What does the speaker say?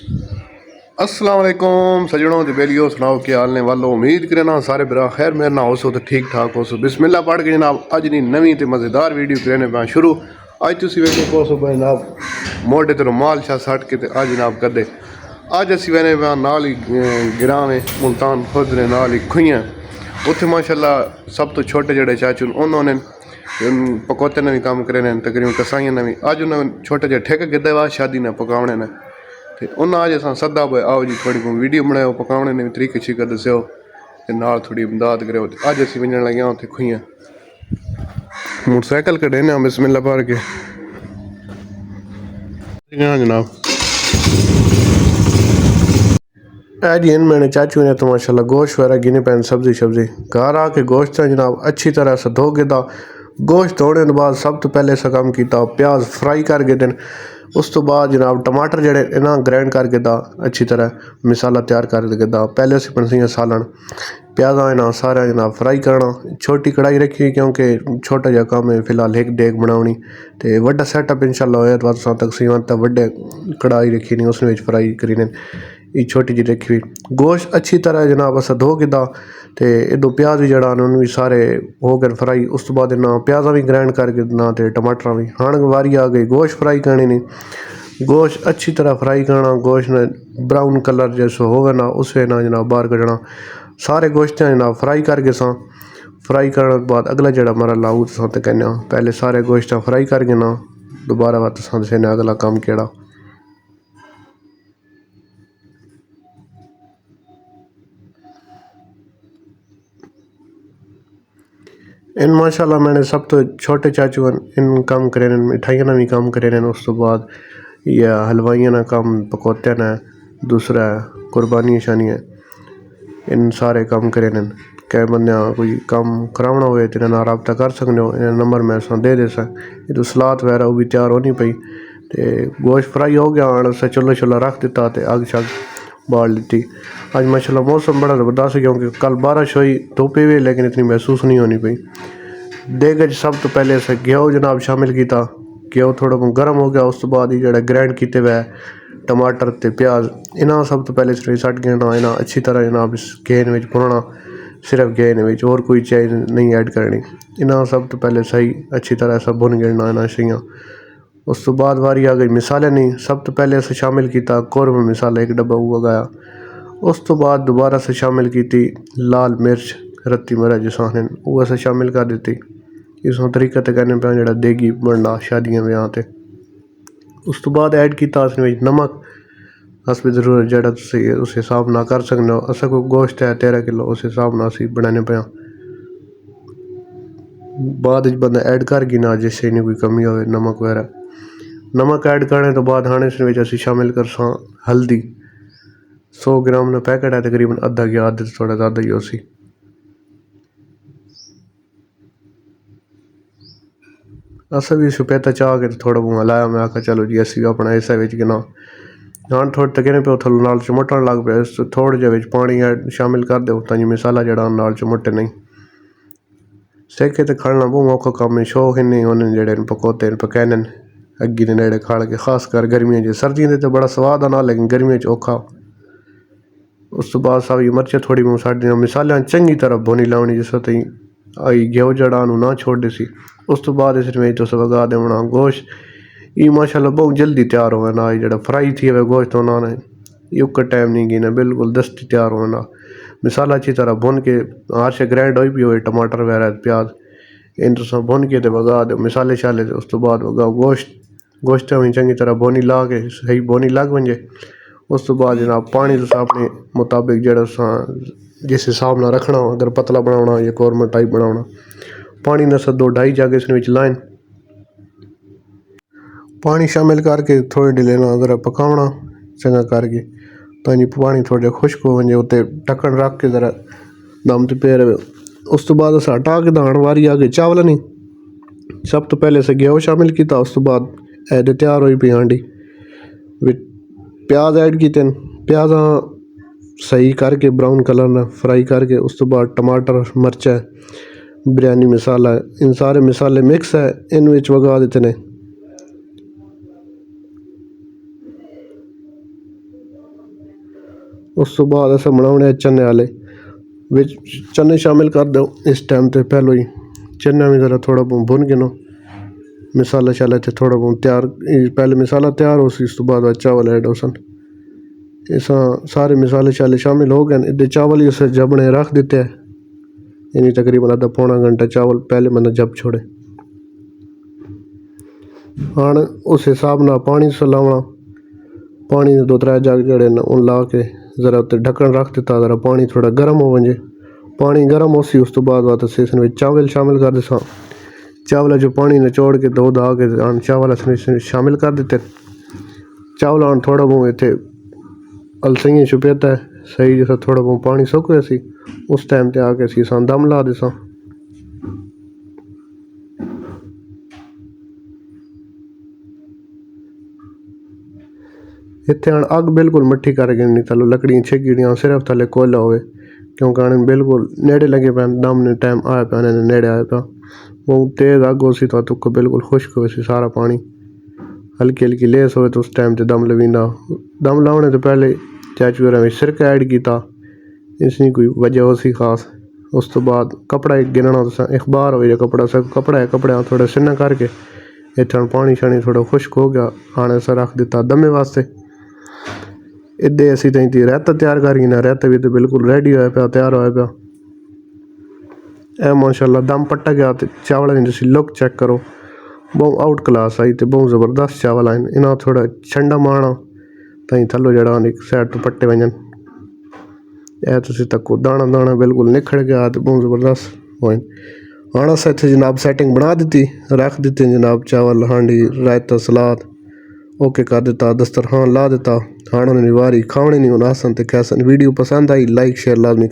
अस्सलाम वालेकुम सजनों ते बेलियो सुनाओ क्या हाल ने वालो उम्मीद करे ना सारे बिरा खैर मेरे ना हो तो ठीक ठाक हो बिस्मिल्लाह पढ़ के जनाब अज नी नवीं ते मज़ेदार वीडियो करने पाँ शुरू अज तुम वेखे कोसो जनाब मोढे ते रुमाल शा सट के अज जनाब करदे अज असी वेने पाँ नाल ही गिरां में मुल्तान खुद ने नाल ही खुइयां उत्थे माशाल्लाह सब तो छोटे जड़े चाचू उन्होंने पकौते ने भी काम करे ने तकरीबन कसाइयां ने भी अज उन्होंने छोटे जे ठेके गिद्धे बाद शादी ने पकावने ने ते उन्हें अज अस सदा पे आओ जी थोड़ी वीडियो बनाओ पकाने ने भी तरीके तरीका दस्यो ते नाल थोड़ी इमदाद करो अज असी वजन लगे उत्थे खुइयां मोटरसाइकिल कड्ढे ने बिस्मिल्लाह भर के जनाब जी इन मैंने चाचू ने तो माशाल्लाह गोश्त वगैरह गिने पैन सब्जी शब्जी घर आके गोश्त जनाब अच्छी तरह से धो के गोश्त धोने के बाद सब तो पहले सा काम किया प्याज फ्राई करके दिन उस तो बाद जनाब टमाटर जड़े इन्हें ग्राइंड करके अच्छी तरह मसाला तैयार करके पहले से पनसियाँ सालन प्याजा इन्हें सारा जनाब फ्राई करना छोटी कढ़ाई रखी क्योंकि छोटा जहा काम है फिलहाल एक डेग बनानी तो वड्डा सैटअप इंशाल्लाह होया तो तुम तकसीम तो वड्डे कढ़ाई रखी नहीं उसमें फ्राई करी ये छोटी जी रखी हुई गोश्त अच्छी तरह जनाब अस धो के तो इधो प्याज भी जड़ा उन्होंने भी सारे हो गए फ्राई उस तो बाद ना प्याजा भी ग्राइंड करके ना तो टमाटर भी हाँ वारी आ गई गोश्त फ्राई करनी नहीं गोश्त अच्छी तरह फ्राई करना गोश्त ने ब्राउन कलर जैसे होवे ना उसे ना जनाब बाहर कढ़ना सारे गोश्त जनाब फ्राई करके फ्राई करने के बाद अगला जड़ा हमारा लाऊ तो कहने पहले सारे गोश्त फ्राई करके ना दोबारा बात ने अगला काम केड़ा इन माशाल्लाह मैंने सब तो छोटे चाचू इन काम करे मिठाइयाँ ना भी काम करे उस तो बाद या हलवाइयाँ ना काम पकौते ने दूसरा कुर्बानी शानी है इन सारे काम करे कै बंद कोई काम करावना हो तो इन्हें रबता कर सकते हो इन्हें नंबर मैं दे सक तो सलाद वगैरह वो भी तैयार होनी पई तो गोश्त फ्राई हो गया हाँ अस चुल्ला शुल्ला रख दिता तो अग शग बाल दी अज माशाल्लाह मौसम बड़ा ज़बरदस्त है क्योंकि कल बारिश हुई धुप भी लेकिन इतनी महसूस नहीं होनी पई देग सब तो पहले अस घ्यो जनाब शामिल किया घ्यो थोड़ा गर्म हो गया उस तो बाद ही जरा ग्राइंड किए हुए टमाटर ते प्याज इन्हें सब तो पहले सिर्फ सट गिरना इन्हें अच्छी तरह जनाब इस घेन में भुनना सिर्फ घेन में और कोई चीज़ नहीं ऐड करनी इन्हें सब तो पहले सही अच्छी तरह सब भुन गिरना इन्हें सही उस तो बाद वारी आ गई मिसाले नहीं सब तो पहले अस शामिल किया कौरम मिसाला एक डब्बा वो गया उस तो बाद दोबारा से शामिल की लाल मिर्च रत्ती मरा जिसाने वो अस शामिल कर दी इस तरीके से कहने पे जरा देगी बनना शादियाँ ब्याह ते उस तो बाद ऐड किया नमक अस भी जरूर जरा उस हिसाब ना कर सकते हो अस को गोश्त है 13 किलो उस हिसाब ना असी बनाने पे बाद बंदा ऐड कर गी ना जिससे नहीं कोई कमी हो नमक वगैरह नमक ऐड करने तो बाद हाँ इस शामिल कर हल्दी 100 ग्राम का पैकेट है तकरीबन अद्धा गया आधे थोड़ा ज़्यादा ही उसी अस भी सफेदा चाह के थोड़ा बहुत हलाया मैं आखा चलो जी असी अपना हिस्सा गिना हाँ थोड़े तकने पे थोड़ा नाल चमुटन लग पे थोड़े जे पानी शामिल कर दो ताकि मसाला जड़ा नाल चमुटे नहीं सेके तो खाना बहुत औखा काम है शौक ही नहीं उन्हें जड़े पकौते पकैने अग्गी ने नेड़े खाड़ के खास कर गर्मियों सर्दियों तो बड़ा स्वाद आना लेकिन गर्मियों औखा उस तो बाद सारी मिर्चें थोड़ी बहुत साढ़ियाँ मसालियाँ चंगी तरह भुनी लानी जिस तई आई घ्यो जड़ा ना छोड़ सी उस तो बाद इसमें तुस वगा देना गोश्त ये माशाल्लाह बहुत जल्दी तैयार हो ना जरा फ्राई थी वे गोश्त होना युग टाइम नहीं गिना बिल्कुल दस्ती तैयार होना मसाला अच्छी तरह भुन के हाथ से ग्राइंड हो भी हो टमाटर वगैरह प्याज इन तुम भुन के वगा दो मसाले शाले उस तो बाद वगा गोश्त में चंगी तरह बोनी ला के सही बोनी लग वजे उस तो बाद जनाब पानी तुस अपने मुताबिक जरा जिस हिसाब ना रखना अगर पतला बनाना या कौरमा टाइप बनाना पानी न 2-2.5 जग इस लाइन पानी शामिल करके थोड़ी डिले अगर पकावना चंगा करके ताकि पानी थोड़े खुश्क हो वजे उत्ते ढक्कन रख के ज़रा दम ते पे रहे उस तो बाद अस हटा के दाण वारी आ गई चावल नहीं सब तो पहले से घ्यो शामिल किया उस तो बाद ऐदे तैयार हुई पी हांडी प्याज ऐड किए प्याजा सही करके ब्राउन कलर ना फ्राई करके उस तो बाद टमाटर मिर्चा बिरयानी मसाला इन सारे मसाले मिक्स है इन विच वगा देते ने उस तो बाद अस बनाने चने वाले विच चने शामिल कर दो इस टाइम ते पहले ही चना भी ज़रा थोड़ा बहुत भुन गिनो मसाला शाला ते थोड़ा बहुत तैयार पहले मसाला तैयार हो सी इस तो बाद चावल ऐड हो सन इस सारे मसाले शाले शामिल हो गए इधर चावल ही उसे जबने रख देते हैं यानी तकरीबन आधा पौना घंटा चावल पहले मैंने जब छोड़े हाँ उस हिसाब ना पानी सलावना पानी 2-3 जग जड़े न उन ला के ज़रा उत्ते ढक्कन रख दिता ज़रा पानी थोड़ा गर्म हो वजे पानी गर्म हो सी उस तो बाद वात अस चावल शामिल कर दिसा चावल जो पानी निचोड़ के दो दा के चावल शामिल कर देते चावल आन थोड़ा बहुत इतने अलसइयाँ छुपता है सही जैसा थोड़ा बहुत पानी सुक गया सी उस टाइम ते आके असी दम ला दिसा इतने हण अग बिल्कुल मट्ठी कर गिननी थलो लकड़ियाँ छिगड़ियाँ सिर्फ थले कोयला होवे क्योंकि आने बिल्कुल नेड़े लगे पे दम ने टाइम आया पे नेड़े आया पे बहुत तेज़ अग हो सी तो तुक बिल्कुल खुश्क हो सी सारा पानी हल्की हल्की लेस हो तो उस टाइम ते दम लवींदा दम लाने तो पहले चाचू में सिरका ऐड किया इसकी कोई वजह हो सी खास उस तो बाद कपड़ा एक गिनना तो अखबार हो कपड़ा सब कपड़ा है कपड़े थोड़ा सिन्ना करके इतना पानी शानी थोड़ा खुश्क हो गया आने से रख दिता दमे वास्ते इदे असी तई रायता तैयार कर गिना रायता भी तो बिल्कुल रेडी होया पिया तैयार होया पिया ए माशाल्लाह दम पट्टा गया तो चावल की लुक चेक करो बहुत आउट क्लास आई तो बहुत ज़बरदस्त चावल आए इन्हें थोड़ा ठंडा मारना तई थलो जड़ा एक साइड तो पट्टे वजन ए तुसी तको दाना दाना बिल्कुल निखड़ गया तो बहुत ज़बरदस्त होए हाँ अस इतने जनाब सैटिंग बना दी रख दी जनाब चावल हांडी रायता सलाद ओके कर दिता दस्तरखान ला दिता हाँ उन्होंने वारी खाने नहीं होना आसन तो कैसन वीडियो पसंद आई लाइक शेयर लाजमी कर